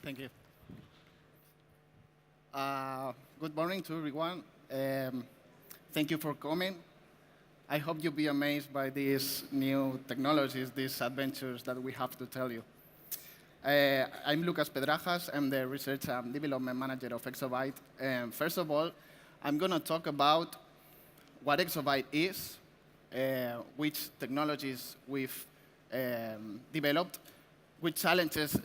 Thank you. Good morning to everyone. Thank you for coming. I hope you'll be amazed by these new technologies, these adventures that we have to tell you. I'm Lucas Pedrajas. I'm the Research and Development Manager of Exovite. First of all, I'm going to talk about what Exovite is, which technologies we've developed, which challenges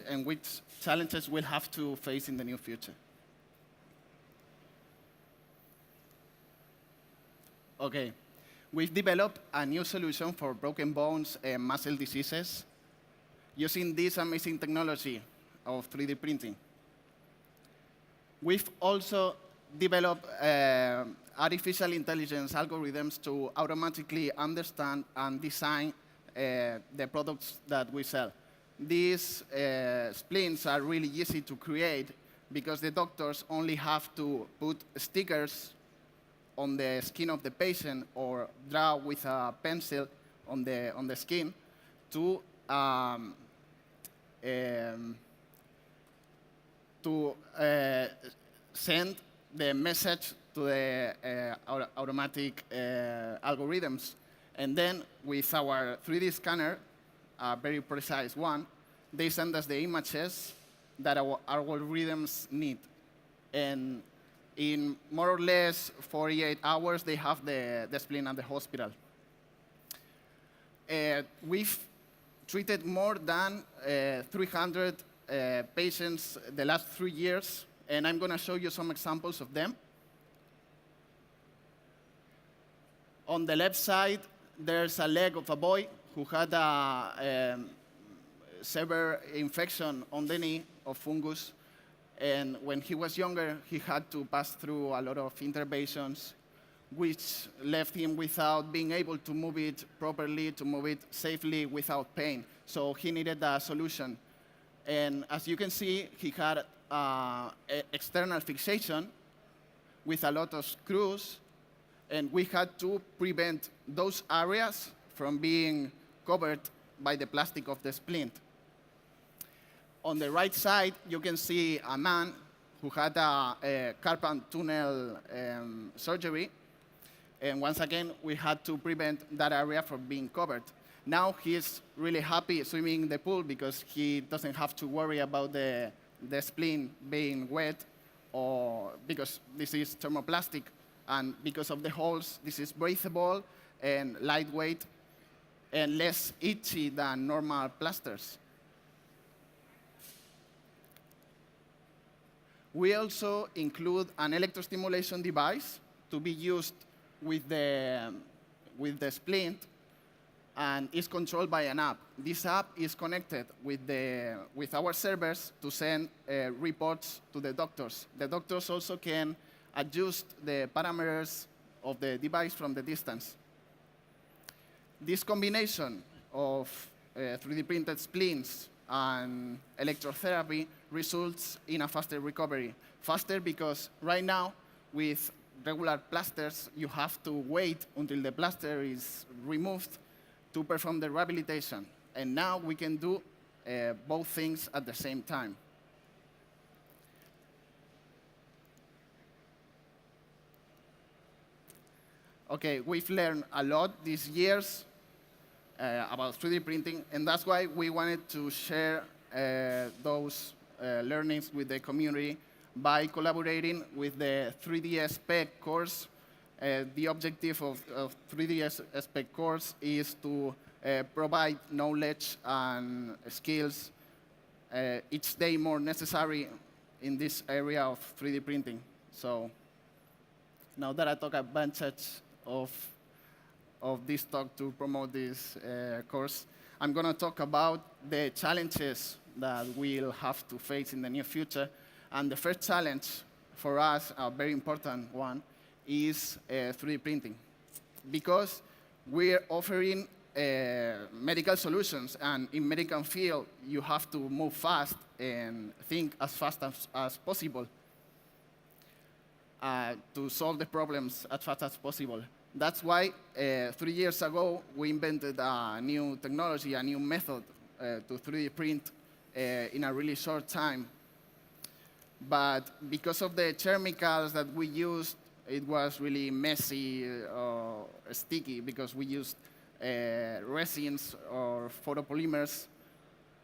we'll have to face in the near future. Okay, we've developed a new solution for broken bones and muscle diseases using this amazing technology of 3D printing. We've also developed artificial intelligence algorithms to automatically understand and design the products that we sell. These splints are really easy to create because the doctors only have to put stickers on the skin of the patient or draw with a pencil on the skin to send the message to the automatic algorithms. And then with our 3D scanner, a very precise one, they send us the images that our algorithms need. And in more or less 48 hours, they have the splint at the hospital. We've treated more than 300 patients the last 3 years, and I'm going to show you some examples of them. On the left side, there's a leg of a boy who had a severe infection on the knee of fungus. And when he was younger, he had to pass through a lot of interventions, which left him without being able to move it properly, to move it safely without pain. So he needed a solution. And as you can see, he had external fixation with a lot of screws. And we had to prevent those areas from being covered by the plastic of the splint. On the right side, you can see a man who had a carpal tunnel surgery. And once again, we had to prevent that area from being covered. Now he's really happy swimming in the pool because he doesn't have to worry about the splint being wet, or because this is thermoplastic. And because of the holes, this is breathable and lightweight and less itchy than normal plasters. We also include an electrostimulation device to be used with the splint and is controlled by an app. This app is connected with our servers to send reports to the doctors. The doctors also can adjust the parameters of the device from the distance. This combination of 3D printed splints and electrotherapy results in a faster recovery. Faster because right now, with regular plasters, you have to wait until the plaster is removed to perform the rehabilitation. And now we can do both things at the same time. Okay, we've learned a lot these years about 3D printing, and that's why we wanted to share those learnings with the community by collaborating with the 3D Spec course. The objective of 3D Spec course is to provide knowledge and skills each day more necessary in this area of 3D printing. So now that I talk advantage of this talk to promote this course, I'm going to talk about the challenges that we'll have to face in the near future. And the first challenge for us, a very important one, is 3D printing. Because we're offering medical solutions, and in medical field, you have to move fast and think as fast as possible to solve the problems as fast as possible. That's why 3 years ago, we invented a new technology, a new method to 3D print in a really short time But because of the chemicals that we used, it was really messy or sticky because we used resins or photopolymers,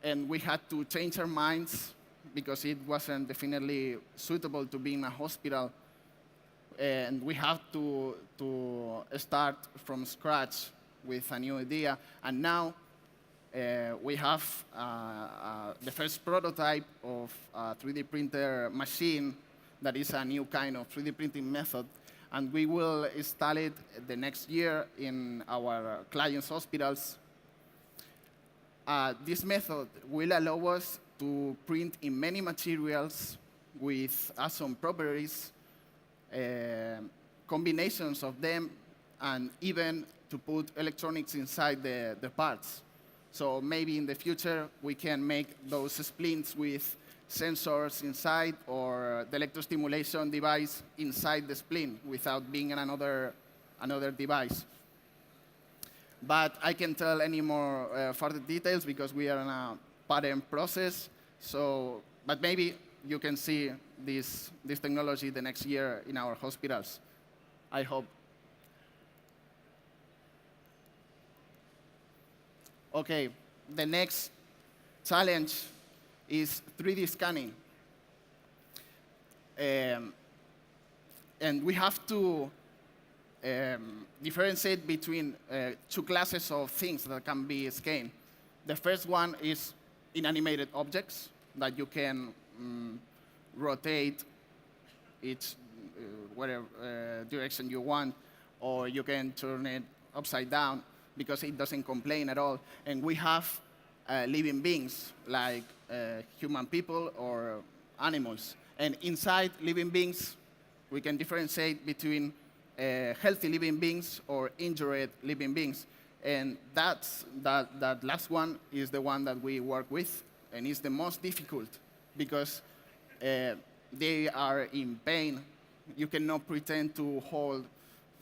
and we had to change our minds because it wasn't definitely suitable to be in a hospital, and we have to start from scratch with a new idea. And now we have the first prototype of a 3D printer machine that is a new kind of 3D printing method, and we will install it the next year in our clients' hospitals. This method will allow us to print in many materials with awesome properties, combinations of them, and even to put electronics inside the parts. So maybe in the future, we can make those splints with sensors inside or the electrostimulation device inside the splint without being in another device. But I can't tell any more further details because we are in a patent process. So, but maybe you can see this technology the next year in our hospitals, I hope. Okay, the next challenge is 3D scanning. And we have to differentiate between two classes of things that can be scanned. The first one is inanimated objects that you can rotate each whatever direction you want, or you can turn it upside down because it doesn't complain at all. And we have living beings like human people or animals. And inside living beings, we can differentiate between healthy living beings or injured living beings. And that last one is the one that we work with, and is the most difficult because they are in pain. You cannot pretend to hold,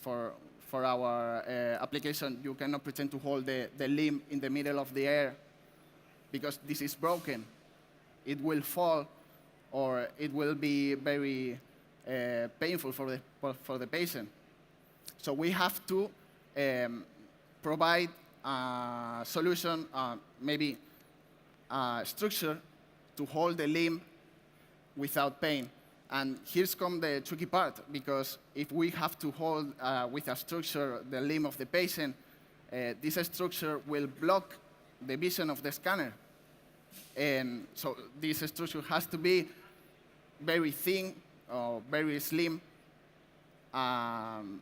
for our application, you cannot pretend to hold the limb in the middle of the air because this is broken. It will fall, or it will be very painful for the patient. So we have to provide a solution, maybe a structure to hold the limb without pain. And here's come the tricky part, because if we have to hold with a structure the limb of the patient, this structure will block the vision of the scanner. And so this structure has to be very thin or very slim, and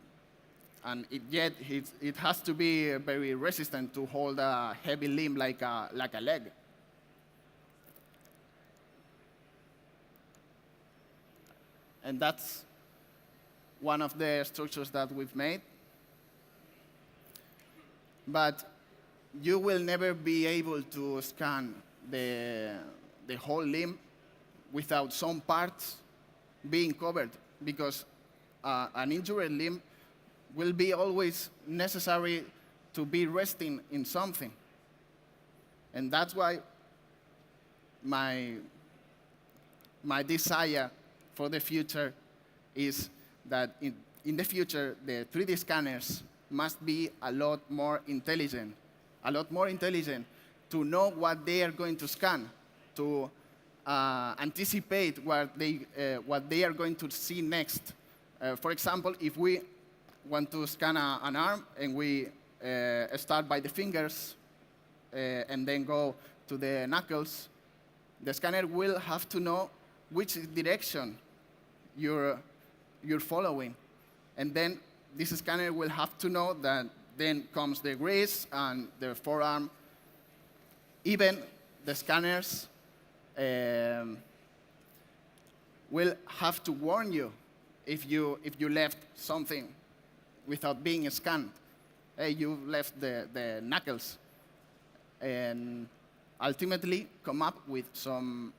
yet it has to be very resistant to hold a heavy limb like a leg. And that's one of the structures that we've made. But you will never be able to scan the whole limb without some parts being covered, because an injured limb will be always necessary to be resting in something. And that's why my desire for the future is that in the future, the 3D scanners must be a lot more intelligent to know what they are going to scan, to anticipate what they are going to see next. For example, if we want to scan an arm and we start by the fingers and then go to the knuckles, the scanner will have to know which direction you're following. And then this scanner will have to know that then comes the wrist and the forearm. Even the scanners will have to warn you if you left something without being scanned. Hey, you left the knuckles. And ultimately come up with some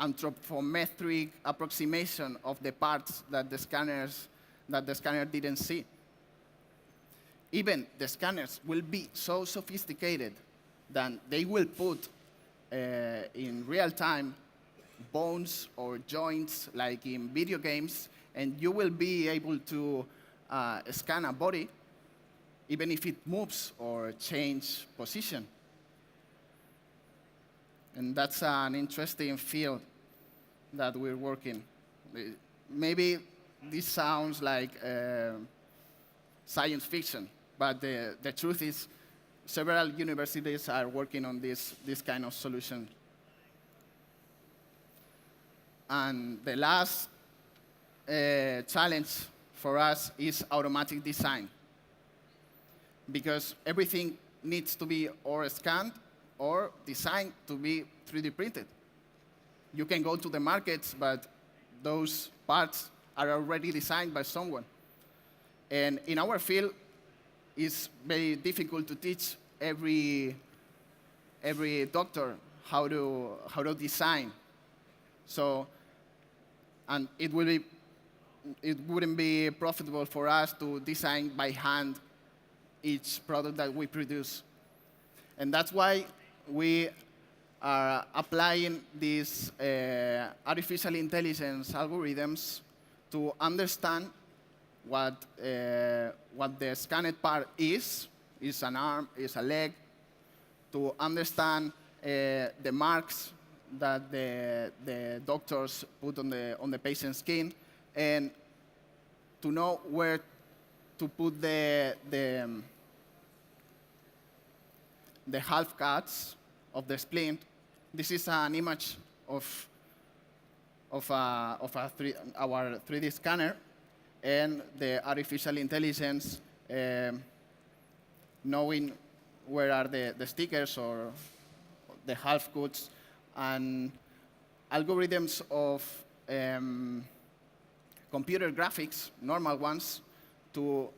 anthropometric approximation of the parts that the scanner didn't see. Even the scanners will be so sophisticated that they will put in real time bones or joints like in video games, and you will be able to scan a body even if it moves or change position. And that's an interesting field that we're working. Maybe this sounds like science fiction, but the truth is several universities are working on this kind of solution. And the last challenge for us is automatic design, because everything needs to be or scanned or designed to be 3D printed. You can go to the markets, but those parts are already designed by someone. And in our field, it's very difficult to teach every doctor how to design. So, and it wouldn't be profitable for us to design by hand each product that we produce. And that's why we are applying these artificial intelligence algorithms to understand what the scanned part is an arm, is a leg, to understand the marks that the doctors put on the patient's skin, and to know where to put the half cuts of the splint. This is an image of our 3D scanner, and the artificial intelligence knowing where are the stickers or the half cuts, and algorithms of computer graphics, normal ones, to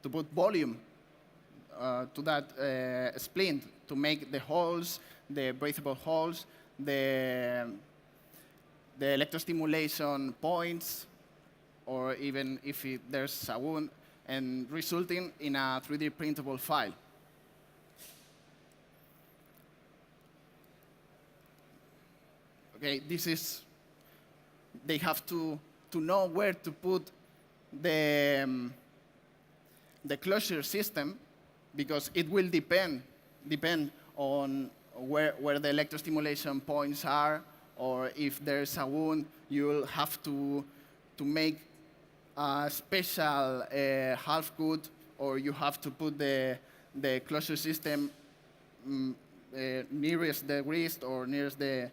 put volume to that splint, to make the holes, the breathable holes, the electrostimulation points, or even if there's a wound, and resulting in a 3D printable file. Okay, they have to know where to put the closure system, because it will depend on where the electrostimulation points are, or if there's a wound, you'll have to make a special half cut, or you have to put the closure system nearest the wrist or nearest the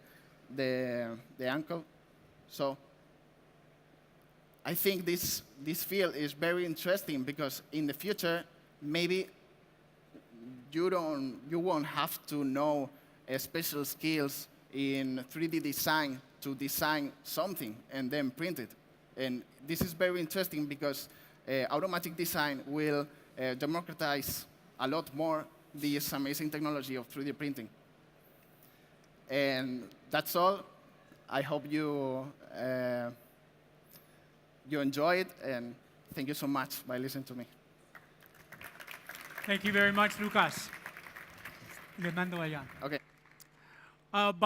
ankle. So I think this field is very interesting, because in the future, maybe you won't have to know special skills in 3D design to design something and then print it. And this is very interesting, because automatic design will democratize a lot more this amazing technology of 3D printing. And that's all. I hope you enjoy it, and thank you so much by listening to me. Thank you very much, Lucas. Le mando allá. Okay. But